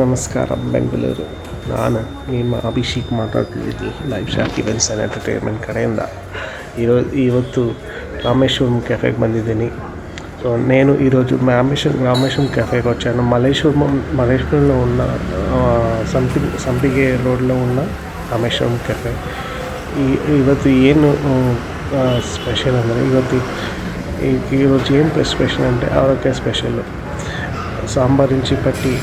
ನಮಸ್ಕಾರ ಬೆಂಗಳೂರು. ನಾನು ನಿಮ್ಮ ಅಭಿಷೇಕ್ ಮಾತಾಡ್ತಿದ್ದೀನಿ live shark events and entertainment ಕಡೆಯಿಂದ. ಇವತ್ತು రామేశ్వరం ಕೆಫೆಗೆ ಬಂದಿದ್ದೀನಿ. సో నేను ఈరోజు రామేశ్వరం ಕೆఫೆಗೆ వచ్చాను. మలేశ్వరంలో ఉన్న సంపిగే రోడ్లో ఉన్న రామేశ్వరం ಕೆಫೆ. ಇವತ್ತು ಏನು ಸ್ಪೆಷಲ್ ಅಂದರೆ ఈరోజు ఏం స్పెషల్ అంటే అవరకాయ స్పెషల్, సాంబార్ నుంచి పట్టి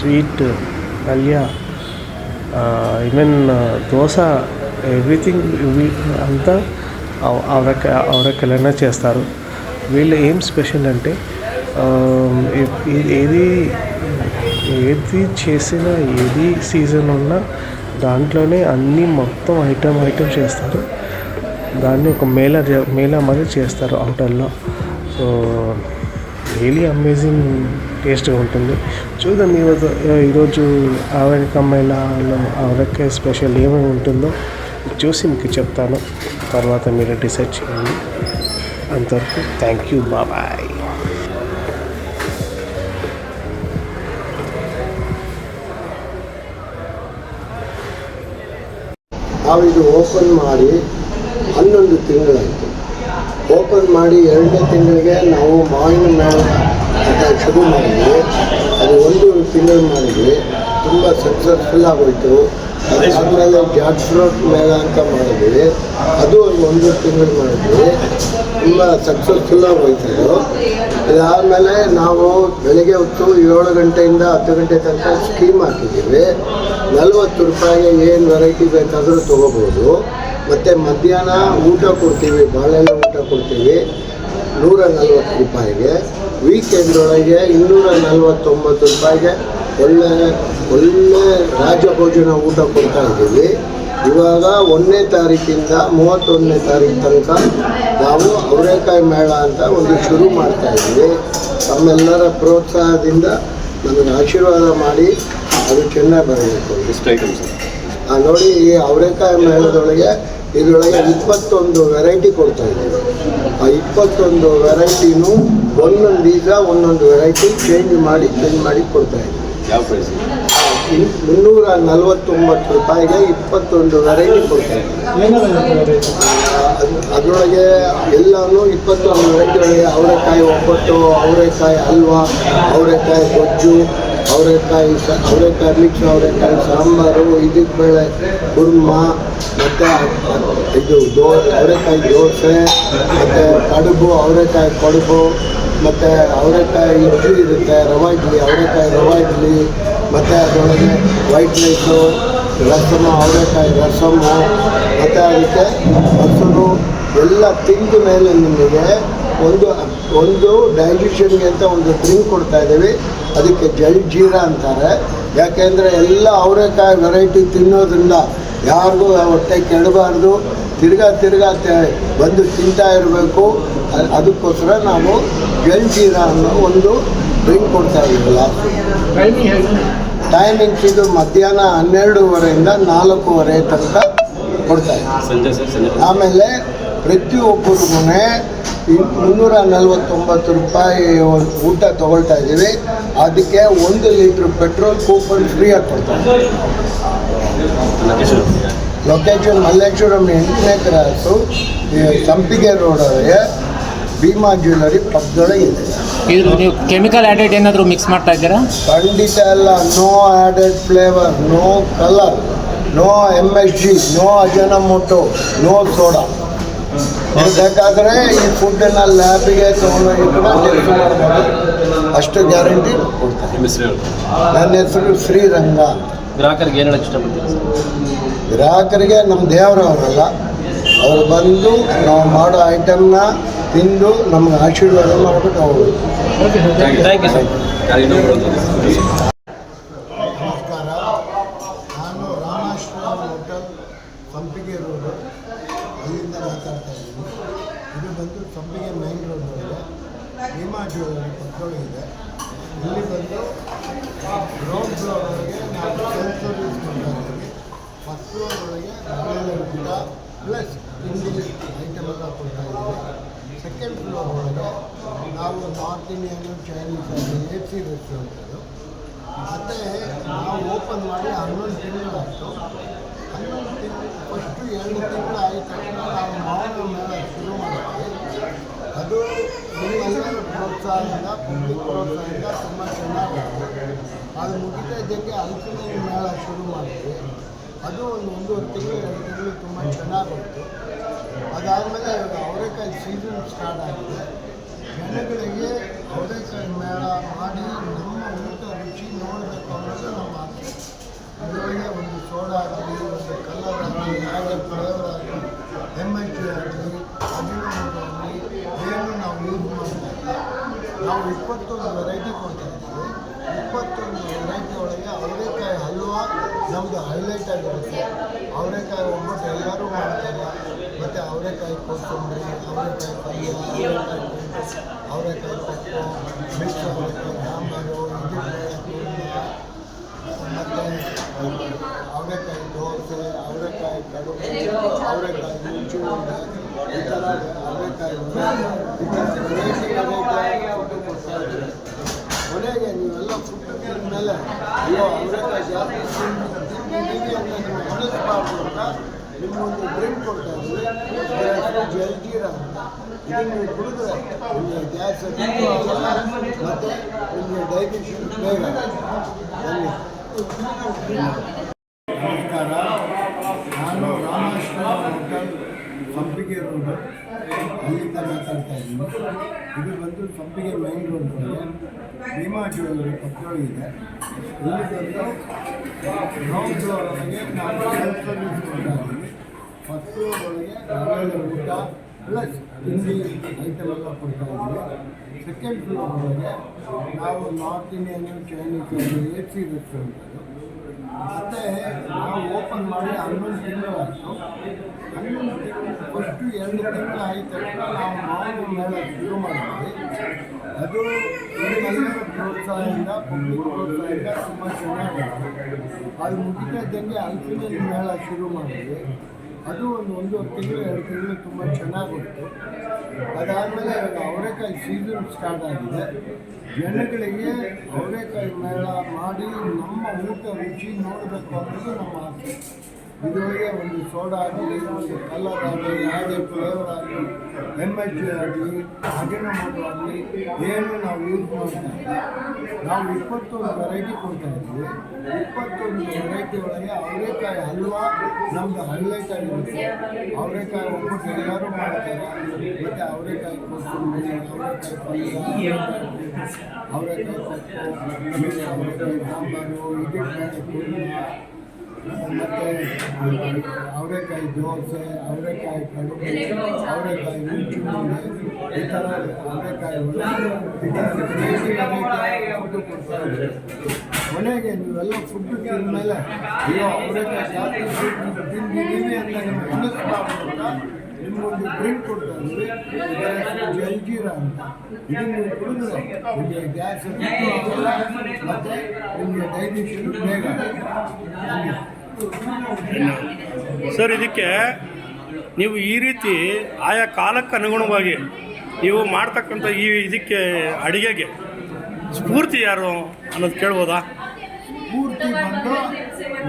ಸ್ವೀಟ್, ಪಲ್ಯ, ಈವನ್ దోశ, ఎవ్రీథింగ్ అంతా అవరకాయలనే చేస్తారు. వీళ్ళు ఏం స్పెషల్ అంటే ఏది చేసినా ఏది సీజన్ ఉన్నా దాంట్లోనే అన్నీ మొత్తం ఐటమ్ చేస్తారు. దాన్ని ఒక మేళా మరి చేస్తారు హోటల్లో. సో రియలీ అమేజింగ్ టేస్ట్గా ఉంటుంది. చూద్దాం ఈరోజు అవరకాయ స్పెషల్ ఏమేమి ఉంటుందో చూసి మీకు చెప్తాను. తర్వాత మీరు డిసైడ్ చేయండి. అంతవరకు థ్యాంక్ యూ, బాయ్. ನಾವು ಇದು ಓಪನ್ ಮಾಡಿ 11 ತಿಂಗಳಾಯಿತು. ಓಪನ್ ಮಾಡಿ 2ನೇ ತಿಂಗಳಿಗೆ ನಾವು ಮಾವಿನ ಮೇಳ ಅಂತ ಶುರು ಮಾಡಿದ್ವಿ. ಅದು 1 ತಿಂಗಳು ಮಾಡಿದ್ವಿ. ತುಂಬ ಸಕ್ಸಸ್ಫುಲ್ ಆಗೋಯಿತು. ಅದಾದಮೇಲೆ ಜಾಕ್ ಫ್ರೂಟ್ ಮೇಳ ಅಂತ ಮಾಡಿದ್ವಿ. ಅದು 1 ತಿಂಗಳು ಮಾಡಿದ್ವಿ. ತುಂಬ ಸಕ್ಸಸ್ಫುಲ್ ಆಗೋಯ್ತು. ಅದಾದಮೇಲೆ ನಾವು ಬೆಳಗ್ಗೆ ಹೊತ್ತು 7 ಗಂಟೆಯಿಂದ 10 ಗಂಟೆ ತನಕ ಸ್ಕೀಮ್ ಹಾಕಿದ್ದೀವಿ. 40 ರೂಪಾಯಿಗೆ ಏನು ವೆರೈಟಿ ಬೇಕಾದರೂ ತೊಗೋಬೋದು. ಮತ್ತು ಮಧ್ಯಾಹ್ನ ಊಟ ಕೊಡ್ತೀವಿ, ಬಾಳೆಲೆ ಊಟ ಕೊಡ್ತೀವಿ 140 ರೂಪಾಯಿಗೆ. ವೀಕೆಂಡ್ ಒಳಗೆ 249 ರೂಪಾಯಿಗೆ ಒಳ್ಳೆ ರಾಜಭೋಜನ ಊಟ ಕೊಡ್ತಾ ಇದ್ದೀವಿ. ಇವಾಗ 1ನೇ ತಾರೀಕಿಂದ 31ನೇ ತಾರೀಕು ತನಕ ನಾವು ಅವರೆಕಾಯಿ ಮೇಳ ಅಂತ ಒಂದು ಶುರು ಮಾಡ್ತಾ ಇದ್ದೀವಿ. ತಮ್ಮೆಲ್ಲರ ಪ್ರೋತ್ಸಾಹದಿಂದ ನಮಗೆ ಆಶೀರ್ವಾದ ಮಾಡಿ ಅದು ಚೆನ್ನಾಗಿ ಬರಬೇಕು. ನೋಡಿ, ಈ ಅವರೆಕಾಯಿ ಮೇಳದೊಳಗೆ ಇದರೊಳಗೆ 21 ವೆರೈಟಿ ಕೊಡ್ತಾ ಇದ್ದೀವಿ. ಆ 21 ವೆರೈಟಿನೂ ಒಂದೊಂದು ದಿವಸ ಒಂದೊಂದು ವೆರೈಟಿ ಚೇಂಜ್ ಮಾಡಿ ಕೊಡ್ತಾ ಇದ್ದೀವಿ. ಯಾವ ಪ್ರೈಸ್? 349 ರೂಪಾಯಿಗೆ 21 ವೆರೈಟಿ ಕೊಡ್ತಾ ಇದ್ದೀವಿ. ಅದರೊಳಗೆ ಎಲ್ಲನೂ 21 ವೆರೈಟಿ ಒಳಗೆ ಅವರೆಕಾಯಿ ಒಬ್ಬಟ್ಟು, ಅವರೆಕಾಯಿ ಹಲ್ವಾ, ಅವರೆಕಾಯಿ ಗೊಜ್ಜು, ಅವರೆಕಾಯಿ ಮಿಕ್ಸ್, ಅವರೆಕಾಯಿ ಸಾಂಬಾರು, ಇದಕ್ಕೆ ಬೇಳೆ ಕುರ್ಮ, ಮತ್ತು ಅವರೆಕಾಯಿ ದೋಸೆ, ಮತ್ತು ಅವರೆಕಾಯಿ ಕಡುಬು, ಮತ್ತು ಅವರೆಕಾಯಿ ಇಡ್ಲಿ ಇರುತ್ತೆ, ಅವರೆಕಾಯಿ ರವಾ ಇಡ್ಲಿ, ಮತ್ತು ಅದರೊಳಗೆ ವೈಟ್ ರೈಸು, ಅವರೆಕಾಯಿ ರಸಮ್ಮು, ಮತ್ತು ಅದಕ್ಕೆ ಮೊಸರು ಎಲ್ಲ ತಿಂದ ಮೇಲೆ ನಿಮಗೆ ಒಂದು ಡೈಜೆಷನ್ಗೆ ಅಂತ ಒಂದು ಡ್ರಿಂಕ್ ಕೊಡ್ತಾ ಇದ್ದೀವಿ. ಅದಕ್ಕೆ ಜಲ್ಜೀರಾ ಅಂತಾರೆ. ಯಾಕೆಂದರೆ ಎಲ್ಲ ಅವರೆಕಾಯಿ ವೆರೈಟಿ ತಿನ್ನೋದ್ರಿಂದ ಯಾರಿಗೂ ಹೊಟ್ಟೆ ಕೆಡಬಾರ್ದು, ತಿರ್ಗಾ ಬಂದು ತಿಂತಾ ಇರಬೇಕು. ಅದಕ್ಕೋಸ್ಕರ ನಾವು ಜಲ್ಜೀರಾ ಅನ್ನೋ ಒಂದು ಡ್ರಿಂಕ್ ಕೊಡ್ತಾ ಇದ್ದೀವಿ. ಟೈಮಿಂಗ್ಸ್ ಇದು ಮಧ್ಯಾಹ್ನ 12:30 4:00 ತನಕ ಕೊಡ್ತಾ ಇದ್ದೀವಿ. ಆಮೇಲೆ ಪ್ರತಿಯೊಬ್ಬರಿಗೂ 349 ರೂಪಾಯಿ ಊಟ ತೊಗೊಳ್ತಾ ಇದ್ದೀವಿ. ಅದಕ್ಕೆ 1 ಲೀಟ್ರ್ ಪೆಟ್ರೋಲ್ ಕೂಪನ್ ಫ್ರೀಯಾಗಿ ಕೊಡ್ತಾ ಇದ್ದೀವಿ. ಲೊಕೇಶನ್ ಮಲ್ಲೇಶ್ವರಂ 8ನೇ ಕ್ರಾಸು, ಸಂಪಿಗೆ ರೋಡವರೆಗೆ ಭೀಮಾ ಜ್ಯುವೆಲ್ಲರಿ ಪಕ್ಕದೊಳಗೆ ಇದೆ. ಇದು ನೀವು ಕೆಮಿಕಲ್ ಆ್ಯಡೆಡ್ ಏನಾದರೂ ಮಿಕ್ಸ್ ಮಾಡ್ತಾ ಇದ್ದೀರಾ? ಖಂಡಿತ ಎಲ್ಲ. No added flavour, no colour, no MSG, no ajinomoto, no soda. ಬೇಕಾದರೆ ಈ ಫುಡ್ಡನ್ನು ಲ್ಯಾಬಿಗೆ ತೊಗೊಂಡೋಗಿ ಕೂಡ ಟೆಸ್ಟ್ ಮಾಡ್ಬೋದು. ಅಷ್ಟು ಗ್ಯಾರಂಟಿ ಕೊಡ್ತಾರೆ. ನನ್ನ ಹೆಸರು ಶ್ರೀರಂಗ. ಗ್ರಾಹಕರಿಗೆ ಏನು ಹೇಳಕ್ಕೆ ಇಷ್ಟಪಡ್ತೀರಾ? ಗ್ರಾಹಕರಿಗೆ ನಮ್ಮ ದೇವರವರಲ್ಲ, ಅವರು ಬಂದು ನಾವು ಮಾಡೋ ಐಟಮ್ನ ತಿಂದು ನಮ್ಗೆ ಆಶೀರ್ವಾದ ಮಾಡಿಬಿಟ್ಟು ಹೋಗ್ಬೇಕು. ನಮಸ್ಕಾರ, ನಾನು ರಾಮೇಶ್ವರಂ ಹೋಟೆಲ್ ಸಂಪಿಗೆ ರೋಡು ಅಲ್ಲಿಂದ ಮಾತಾಡ್ತಾ ಇದ್ದೀನಿ. ಇದು ಬಂದು ಸಂಪಿಗೆ ಮೈನ್ ರೋಡ್ ಒಳಗೆ ಭೀಮಾ ಜ್ಯುವೆಲ್ಲರಿ ಪಕ್ಕದೊಳಗಿದೆ. ಇಲ್ಲಿ ಬಂದು ಗ್ರೌಂಡ್ ಫ್ಲೋರ್ ಒಳಗೆ ನಾವು ಸೆಲ್ಫ್ ಸರ್ವಿಸ್ ಕೊಡ್ತಾ ಇದ್ದೀವಿ. ಫಸ್ಟ್ ಫ್ಲೋರ್ ಒಳಗೆ ಊಟ ಪ್ಲಸ್ ತಿಂಡಿ ಐಟಮ್ ಎಲ್ಲ ಕೊಡ್ತಾ ಇದ್ದೀವಿ. ಸೆಕೆಂಡ್ ಫ್ಲೋರ್ ಒಳಗೆ ನಾವು north Indian Chinese AC restaurant ಅದು. ಮತ್ತು ನಾವು ಓಪನ್ ಮಾಡಿ 11 ತಿಂಗಳಾಯಿತು. 11 ತಿಂಗಳು ಫಸ್ಟು 2 ತಿಂಗಳು ಆದ ತಕ್ಷಣ ನಾವು ಮಾವಿನ ಮೇಳ ಶುರು ಮಾಡಿದ್ವಿ. ಅದು ನಿಮ್ಮೆಲ್ಲರ ಪ್ರೋತ್ಸಾಹದಿಂದ ಪಬ್ಲಿಕ್ ಪ್ರೋತ್ಸಾಹದಿಂದ ತುಂಬ ಚೆನ್ನಾಗಿದೆ. ಅದು ಮುಗಿತಾ ಇದ್ದಕ್ಕೆ ಹಲಸಿನ ಮೇಳ ಶುರು ಮಾಡಿದ್ವಿ. ಅದು ಒಂದು 1.5 ತಿಂಗಳು 2 ತಿಂಗಳು ತುಂಬ ಚೆನ್ನಾಗಿ ಹೋಯಿತು. ಅದಾದಮೇಲೆ ಅವರೆಕಾಯಿ ಸೀಸನ್ ಸ್ಟಾರ್ಟ್ ಆಗಿದೆ. ಜನಗಳಿಗೆ ಅವರೆಕಾಯಿ ಮೇಳ ಮಾಡಿ ನಮ್ಮ ಊಟ ರುಚಿ ನೋಡಬೇಕು ಅನ್ನೋದು ನಮ್ಮ ಆಸೆ. ಅದರೊಳಗೆ ಒಂದು ಸೋಡಾ ಆಗಲಿ, ಒಂದು ಕಲರ್ ಆಗಲಿ, ಯಾವುದೇ ಫ್ಲೇವರ್ ಆಗಲಿ, MHA ಆಗಲಿ, ಅಜಿನೋಮೋಟೊ ಆಗಲಿ ಏನು ನಾವು ಯೂಸ್ ಮಾಡ್ತಾ ಇದ್ದೀವಿ. ನಾವು 21 ವೆರೈಟಿ ಕೊಡ್ತಾ ಇದ್ದೀವಿ. 21 ವೆರೈಟಿ ಒಳಗೆ ಅವರೆಕಾಯಿ ಹಲ್ವಾ ನಮ್ಮದು ಹೈಲೈಟ್ ಆಗಿರುತ್ತೆ. ಅವರೆಕಾಯಿ ಒಬ್ಬಟ್ಟು ಎಲ್ಲರೂ ಮಾಡ್ತಾರೆ. ಮತ್ತು ಅವರೆಕಾಯಿ ಕೋಸಂಬರಿ, ಅವರೆಕಾಯಿ ಪಲ್ಯ, ಅವರೆಕಾಯಿ ಪಪ್ಪು, ಮಿಕ್ಸ್ ಅವರೆಕಾಯಿ ಸಾಂಬಾರು, ಮತ್ತು ಅವರೆಕಾಯಿ ದೋಸೆ, ಅವರೆಕಾಯಿ ಕಡುಬು, ಅವರೆಕಾಯಿ ಮುಂಚೂಣೆ, ಈ ಥರ ಅವರೆಕಾಯಿ ವೆರೈಟಿ ಫುಡ್ ಕೊಡ್ತಾ ಇದ್ದೀವಿ. ಕೊನೆಗೆ ನೀವೆಲ್ಲ ಫುಡ್ ತಿಂದಮೇಲೆ ಅಯ್ಯೋ ಅವರೆಕಾಯಿ ಜಾಸ್ತಿ ತಿಂದಿದ್ದೀವಿ ಅಂತ ನೀವು ಮನಸ್ಸು ಅಂತ ನಿಮ್ಮೊಂದು ಡ್ರಿಂಕ್ ಕೊಡ್ತಾ ಇದ್ದೀವಿ. ಜಲ್ಜೀರಾ ಅಂತ. ಇದನ್ನು ನೀವು ಕುಡಿದ್ರೆ ನಿಮಗೆ ಗ್ಯಾಸ್ ಆಗಲ್ಲ ಮತ್ತು ನಿಮಗೆ ಡೈಜೆಷನ್ ಬೇಗ. ನಮಸ್ಕಾರ, ನಾನು ರಾಮಾಶ್ರಮ ಹೋಟೆಲ್ ಸಂಪಿಗೆ ರೋಡು ಅಲ್ಲಿಂದ ಮಾತಾಡ್ತಾ ಇದ್ದೀನಿ. ಇದು ಬಂದು ಸಂಪಿಗೆ ಮೈನ್ ರೋಡ್ ಒಳಗೆ ಭೀಮಾ ಜ್ಯುವೆಲ್ಲರಿ ಪಕ್ಕದೊಳಗೆ ಇದೆ. ಇಲ್ಲಿ ಬಂದು ಗ್ರೌಂಡ್ ಫ್ಲೋರ್ ಒಳಗೆ ನಾವು ಸೆಲ್ಫ್ ಸರ್ವಿಸ್ ಕೊಡ್ತಾ ಇದ್ದೀವಿ. ಫಸ್ಟ್ ಫ್ಲೋರ್ ಒಳಗೆ ಒಳ್ಳೆಯ ಊಟ ಪ್ಲಸ್ ತಿಂಡಿ ಐಟಮ್ ಎಲ್ಲ ಕೊಡ್ತಾ ಇದ್ದೀವಿ. ಸೆಕೆಂಡ್ ಫ್ಲೋರ್ ಒಳಗೆ ನಾವು north Indian Chinese AC restaurant ಅದು. ಮತ್ತು ನಾವು ಓಪನ್ ಮಾಡಿ 11 ತಿಂಗಳಾಯಿತು. 11 ತಿಂಗಳು ಫಸ್ಟು 2 ತಿಂಗಳು ಆದ ತಕ್ಷಣ ನಾವು ಮಾವಿನ ಮೇಳ ಶುರು ಮಾಡಿದ್ವಿ. ಅದು ನಿಮ್ಮೆಲ್ಲರ ಪ್ರೋತ್ಸಾಹದಿಂದ ಪಬ್ಲಿಕ್ ಪ್ರೋತ್ಸಾಹದಿಂದ ತುಂಬ ಚೆನ್ನಾಗಿದೆ. ಅದು ಮುಗಿತಾ ಇದ್ದಂಗೆ ಹಲಸಿನ ಮೇಳ ಶುರು ಮಾಡಿದ್ವಿ. ಅದು ಒಂದು 1.5 ತಿಂಗಳು 2 ತಿಂಗಳು ತುಂಬ ಚೆನ್ನಾಗಿ ಹೋಯಿತು. ಅದಾದಮೇಲೆ ಅವರೆಕಾಯಿ ಸೀಸನ್ ಸ್ಟಾರ್ಟ್ ಆಗಿದೆ. ಜನಗಳಿಗೆ ಅವರೆಕಾಯಿ ಮೇಳ ಮಾಡಿ ನಮ್ಮ ಊಟ ರುಚಿ ನೋಡಬೇಕು ಅನ್ನೋದು ನಮ್ಮ ಆಸೆ. ಇದರೊಳಗೆ ಒಂದು ಸೋಡಾ ಆಗಲಿ, ಒಂದು ಕಲರ್ ಆಗಲಿ, ಯಾವುದೇ ಫ್ಲೇವರ್ ಆಗಲಿ, MHA ಆಗಲಿ, ಅಜಿನೋಮೋಟೊ ಆಗಲಿ ಏನು ನಾವು ಯೂಸ್ ಮಾಡ್ತಾ ಇದ್ದೀವಿ. ನಾವು 21 ವೆರೈಟಿ ಕೊಡ್ತಾ ಇದ್ದೀವಿ. 21 ವೆರೈಟಿ ಒಳಗೆ ಅವರೆಕಾಯಿ ಹಲ್ವಾ ನಮ್ಮದು ಹೈಲೈಟ್ ಆಗಿರುತ್ತೆ. ಅವರೆಕಾಯಿ ಒಬ್ಬಟ್ಟು ಎಲ್ಲರೂ ಮಾಡ್ತಾರೆ. ಮತ್ತು ಅವರೆಕಾಯಿ ಕೋಸಂಬರಿ, ಅವರೆಕಾಯಿ ಪಲ್ಯ, ಅವರೆಕಾಯಿ ಪಪ್ಪು, ಮಿಕ್ಸ್ ಅವರೆಕಾಯಿ ಸಾಂಬಾರು, ಮತ್ತು ಅವರೆಕಾಯಿ ದೋಸೆ, ಅವರೆಕಾಯಿ ಕಡುಬು, ಅವರೆಕಾಯಿ ಮುಂಚೂಣೆ, ಈ ಥರ ಅವರೆಕಾಯಿ ಫುಡ್ ಕೊಡ್ತಾ ಇದ್ದೀವಿ. ಕೊನೆಗೆ ನೀವೆಲ್ಲ ಫುಡ್ ತಿಂದಮೇಲೆ ಅಯ್ಯೋ ಅವರೆಕಾಯಿ ಜಾಸ್ತಿ ತಿಂದಿದ್ದೀವಿ ಅಂತ ನಿಮ್ಗೆ ಮನಸ್ಸು ನಿಮಗೊಂದು ಡ್ರಿಂಕ್ ಕೊಡ್ತಾ ಇದ್ದೀವಿ. ಜಲ್ಜೀರಾ ಅಂತ. ಇದನ್ನು ನೀವು ಕುಡಿದ್ರೆ ನಿಮಗೆ ಗ್ಯಾಸ್ ಆಗಲ್ಲ ಮತ್ತು ನಿಮಗೆ ಡೈಜೆಷನ್ ಬೇಗ. ಸರ್, ಇದಕ್ಕೆ ನೀವು ಈ ರೀತಿ ಆಯಾ ಕಾಲಕ್ಕೆ ಅನುಗುಣವಾಗಿ ನೀವು ಮಾಡ್ತಕ್ಕಂಥ ಇದಕ್ಕೆ ಅಡುಗೆಗೆ ಸ್ಫೂರ್ತಿ ಯಾರು ಅನ್ನೋದು ಕೇಳ್ಬೋದಾ? ಸ್ಫೂರ್ತಿ ಬಂದು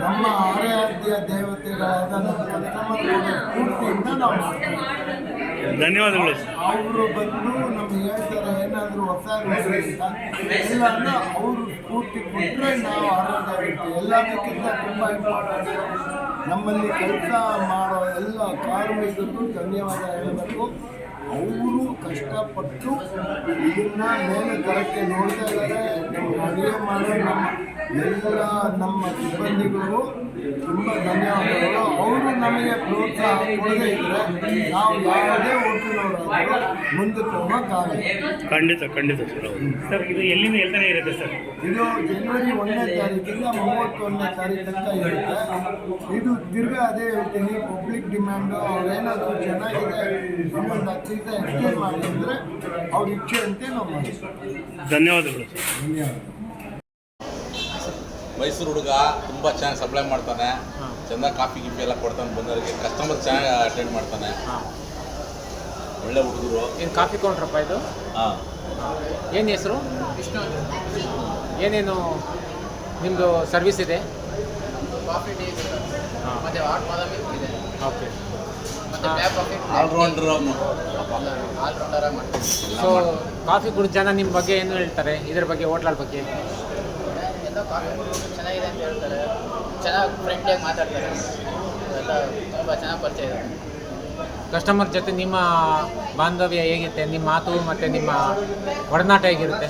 ನಮ್ಮ ಆರಾಧ್ಯ ದೇವತೆಗಳಾದ ನಮ್ಮ ಕಸ್ಟಮರ್ ಸ್ಫೂರ್ತಿಯಿಂದ ನಾವು ಮಾಡ್ತೀವಿ. ಧನ್ಯವಾದಗಳು. ಅವರು ಬಂದು ನಮ್ಗೆ ಹೇಳ್ತಾರೆ ಏನಾದರೂ ಹೊಸ ಇಲ್ಲ ಅಂದರೆ ಅವರು ಸ್ಫೂರ್ತಿ ಕೊಟ್ಟರೆ ನಾವು ಆರೋಗ್ಯ ಆಗಿರ್ತೀವಿ. ಎಲ್ಲದಕ್ಕಿಂತ ತುಂಬ ಇಂಪಾರ್ಟೆಂಟ್ ನಮ್ಮಲ್ಲಿ ಕೆಲಸ ಮಾಡೋ ಎಲ್ಲ ಕಾರ್ಮಿಕರಿಗೂ ಧನ್ಯವಾದ ಹೇಳಬೇಕು. ಅವರು ಕಷ್ಟಪಟ್ಟು ಇದನ್ನು ಮೇಲೆ ತರಕ್ಕೆ ನೋಡ್ತಾ ಇದ್ದಾರೆ. ನಮ್ಮ ಅಡುಗೆ ಮಾಡೋ ನಮ್ಮ ಸಿಬ್ಬಂದಿಗಳು ತುಂಬ ಧನ್ಯವಾದಗಳು. ಅವರು ನಮಗೆ ಪ್ರೋತ್ಸಾಹ ಕೊಡದೇ ಇದ್ದರೆ ನಾವು ಯಾವುದೇ ಹೋಟೆಲ್ನವರಾದರೂ ಮುಂದಕ್ಕೆ ಹೋಗೋಕ್ಕಾಗಲ್ಲ. ಖಂಡಿತ ಸರ್. ಇದು ಎಲ್ಲಿಂದ ಹೇಳ್ತಾನೆ ಇರುತ್ತೆ ಸರ್? ಇದು ಜನವರಿ 1ನೇ ತಾರೀಕಿಂದ 31ನೇ ತಾರೀಕು ತನಕ ಇರುತ್ತೆ. ಇದು ತಿರ್ಗಾ ಅದೇ ಹೇಳ್ತೀನಿ, ಪಬ್ಲಿಕ್ ಡಿಮ್ಯಾಂಡು. ಅವ್ರೇನಾದರೂ ಚೆನ್ನಾಗಿದೆ ಇನ್ನೊಂದು 10 ದಿವಸ ಎಕ್ಸ್ಟೆಂಡ್ ಮಾಡಿ ಅಂದರೆ ಅವ್ರ ಇಚ್ಛೆ ಅಂತೆ ನಾವು ಮಾಡ್ತೀವಿ. ಧನ್ಯವಾದಗಳು ಸರ್. ಧನ್ಯವಾದ. ಮೈಸೂರು ಹುಡುಗ ತುಂಬ ಚೆನ್ನಾಗಿ ಸಪ್ಲೈ ಮಾಡ್ತಾನೆ, ಚೆನ್ನಾಗಿ ಕಾಫಿ ಗಿಫಿ ಎಲ್ಲ ಕೊಡ್ತಾನೆ, ಬಂದವರಿಗೆ ಕಸ್ಟಮರ್ ಚೆನ್ನಾಗಿ ಅಟೆಂಡ್ ಮಾಡ್ತಾನೆ. ಒಳ್ಳೆ ಹುಡುಗರು. ಏನು ಕಾಫಿ ಕೌಂಟ್ರಪ್ಪ ಇದು? ಹಾಂ. ಏನು ಹೆಸರು? ಏನೇನು ನಿಮ್ಮದು ಸರ್ವಿಸ್ ಇದೆ? ಕಾಫಿ ಟೀ ಮತ್ತು ಹಾಟ್ ಬಾದಾಮಿ ಇದೆ. ಓಕೆ. ಮತ್ತು ಬ್ಲ್ಯಾಕ್ ಕಾಫಿ ಆಲ್ರೌಂಡರ್ ಆಲ್ರೌಂಡರಾಗಿ ಮಾಡ್ತೀವಿ. ಸೊ ಕಾಫಿ ಕುಡಿದ ಜನ ನಿಮ್ಮ ಬಗ್ಗೆ ಏನು ಹೇಳ್ತಾರೆ, ಇದ್ರ ಬಗ್ಗೆ ಹೋಟ್ಲರ್ ಬಗ್ಗೆ? ಎಲ್ಲ ಕಾಫಿ ಚೆನ್ನಾಗಿದೆ ಅಂತ ಹೇಳ್ತಾರೆ, ಚೆನ್ನಾಗಿ ಫ್ರೆಂಡ್ಲಿಯಾಗಿ ಮಾತಾಡ್ತಾರೆ, ಎಲ್ಲ ತುಂಬ ಚೆನ್ನಾಗಿ ಪರಿಚಯ ಇದೆ. ಕಸ್ಟಮರ್ ಜೊತೆ ನಿಮ್ಮ ಬಾಂಧವ್ಯ ಹೇಗಿರುತ್ತೆ, ನಿಮ್ಮ ಮಾತು ಮತ್ತು ನಿಮ್ಮ ಒಡನಾಟ ಹೇಗಿರುತ್ತೆ?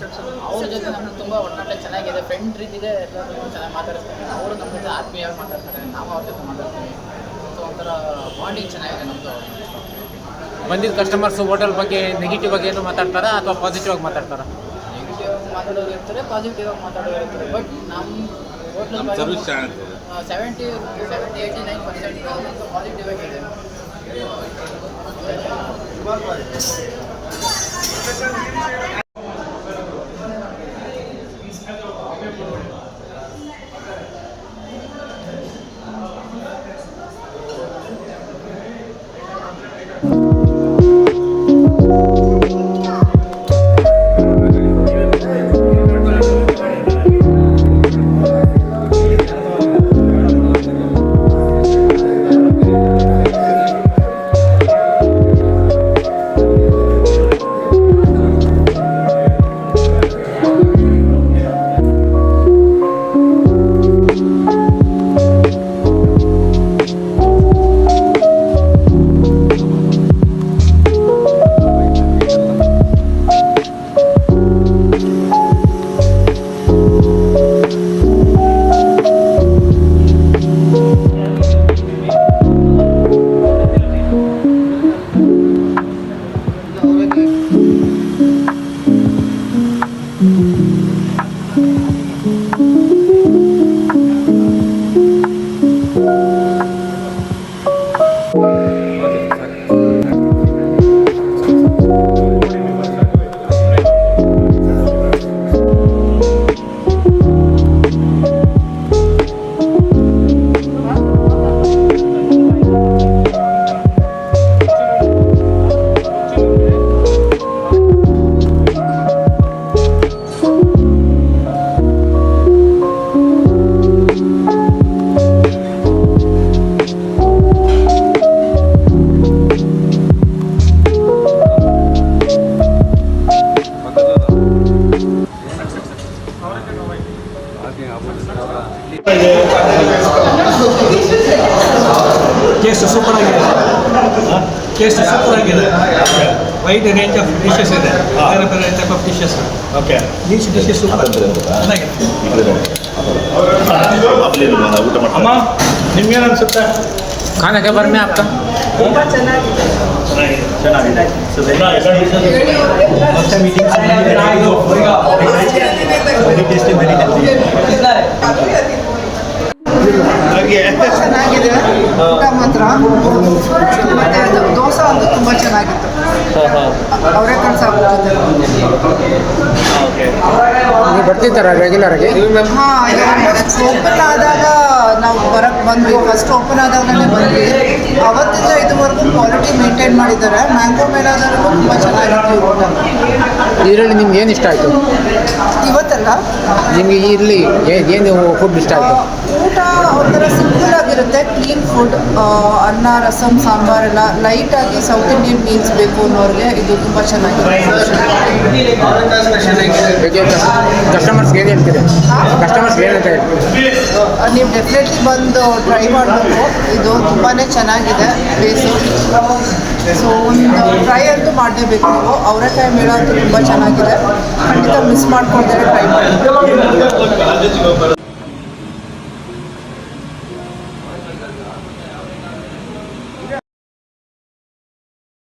ಅವ್ರ ಜೊತೆ ನಮ್ಗೆ ತುಂಬ ಒಡನಾಟ ಚೆನ್ನಾಗಿದೆ, ಫ್ರೆಂಡ್ ರೀತಿಗೆ ಎಲ್ಲರೂ ಚೆನ್ನಾಗಿ ಮಾತಾಡಿಸ್ತಾರೆ. ಅವರು ನಮ್ಮ ಜೊತೆ ಆತ್ಮೀಯವಾಗಿ ಮಾತಾಡ್ತಾರೆ, ನಾವು ಅವ್ರ ಜೊತೆ ಮಾತಾಡ್ತೀವಿ. ಸೊ ಒಂಥರ ಬಾಂಡಿಂಗ್ ಚೆನ್ನಾಗಿದೆ ನಮ್ಮದು. ಬಂದಿದ್ದ ಕಸ್ಟಮರ್ಸು ಹೋಟೆಲ್ ಬಗ್ಗೆ ನೆಗೆಟಿವ್ ಆಗಿ ಏನು ಮಾತಾಡ್ತಾರಾ ಅಥವಾ ಪಾಸಿಟಿವ್ ಆಗಿ ಮಾತಾಡ್ತಾರಾ? ನೆಗೆಟಿವ್ ಆಗಿ ಮಾತಾಡೋರು ಇರ್ತಾರೆ, ಪಾಸಿಟಿವ್ ಆಗಿ ಮಾತಾಡೋರು ಇರ್ತಾರೆ. ಬಟ್ ನಮ್ಮ ಹೋಟ್ಲಲ್ಲಿ ಸರ್ವಿಸ್ ಚೆನ್ನಾಗಿದೆ. 70-89% ಪಾಸಿಟಿವ್ ಆಗಿದೆ. ಟೇಸ್ಟ್ ಸೂಪರ್ ಆಗಿದೆ. ಟೇಸ್ಟ್ ಸೂಪರ್ ಆಗಿದೆ. ವೈಡ್ ರೇಂಜ್ ಆಫ್ ಡಿಶಸ್ ಇದೆ, ಬೇರೆ ಬೇರೆ type of dishes. Okay, each dishes super ಚೆನ್ನಾಗಿದೆ. ಅಮ್ಮ ನಿಮ್ಗೇನು ಅನ್ಸುತ್ತೆ? खाने के बारे में आपका? ತುಂಬ ಚೆನ್ನಾಗಿದೆ. ಚೆನ್ನಾಗಿದೆ ಊಟ ಮಾತ್ರ. ಮತ್ತೆ ಅದು ದೋಸೆ ಒಂದು ತುಂಬ ಚೆನ್ನಾಗಿತ್ತು. ಅವರೆಕಾಳು ಸಾಕು ಜೊತೆ. ನೀವು ಬರ್ತಿದ್ದಾರಾ ರೆಗ್ಯುಲರ್ ಆಗಿ? ಹಾಂ, ಓಪನ್ ಆದಾಗ ನಾವು ಬರಕ್ಕೆ ಬಂದ್ವಿ. ಫಸ್ಟ್ ಓಪನ್ ಆದಾಗಲೇ ಬಂದ್ವಿ. ಅವತ್ತಿಂದ ಇದುವರೆಗೂ ಕ್ವಾಲಿಟಿ ಮೇಂಟೈನ್ ಮಾಡಿದ್ದಾರೆ. ಮ್ಯಾಂಗೋ ಮೇಲಾದವರೆಗೂ ತುಂಬ ಚೆನ್ನಾಗಿತ್ತು ಊಟ. ಇದರಲ್ಲಿ ನಿಮ್ಗೆ ಏನು ಇಷ್ಟ ಆಯಿತು ಇವತ್ತಲ್ಲ? ನಿಮಗೆ ಇಲ್ಲಿ ಏನು ಫುಡ್ ಇಷ್ಟ ಆಯಿತು? ಊಟ ಒಂಥರ ಸಿಂಪಲ್ ಆಗಿರುತ್ತೆ, ಕ್ಲೀನ್ ಫುಡ್. ಅನ್ನ, ರಸಮ್, ಸಾಂಬಾರೆಲ್ಲ ಲೈಟಾಗಿ ಸೌತ್ ಇಂಡಿಯನ್ ಮೀಲ್ಸ್ ಬೇಕು ಅನ್ನೋರಿಗೆ ಇದು ತುಂಬ ಚೆನ್ನಾಗಿದೆ. ಕಸ್ಟಮರ್ಸ್ಗೆ ಏನು ಹೇಳ್ತೀರಿ? ಕಸ್ಟಮರ್ಸ್ಗೆ ಏನಂತ ಹೇಳ್ತೀರಿ? ನೀವು ಡೆಫಿನೆಟ್ಲಿ ಬಂದು ಟ್ರೈ ಮಾಡಬೇಕು. ಇದು ತುಂಬಾ ಚೆನ್ನಾಗಿದೆ ಬೇಸು. ಸೊ ಒಂದು ಟ್ರೈ ಅಂತೂ ಮಾಡಲೇಬೇಕು ನೀವು. ಅವರೆಕಾಯಿ ಮೇಳ ಅಂತೂ ತುಂಬ ಚೆನ್ನಾಗಿದೆ. ಖಂಡಿತ ಮಿಸ್ ಮಾಡ್ಕೊಳ್ತಾರೆ, ಟ್ರೈ ಮಾಡಿ.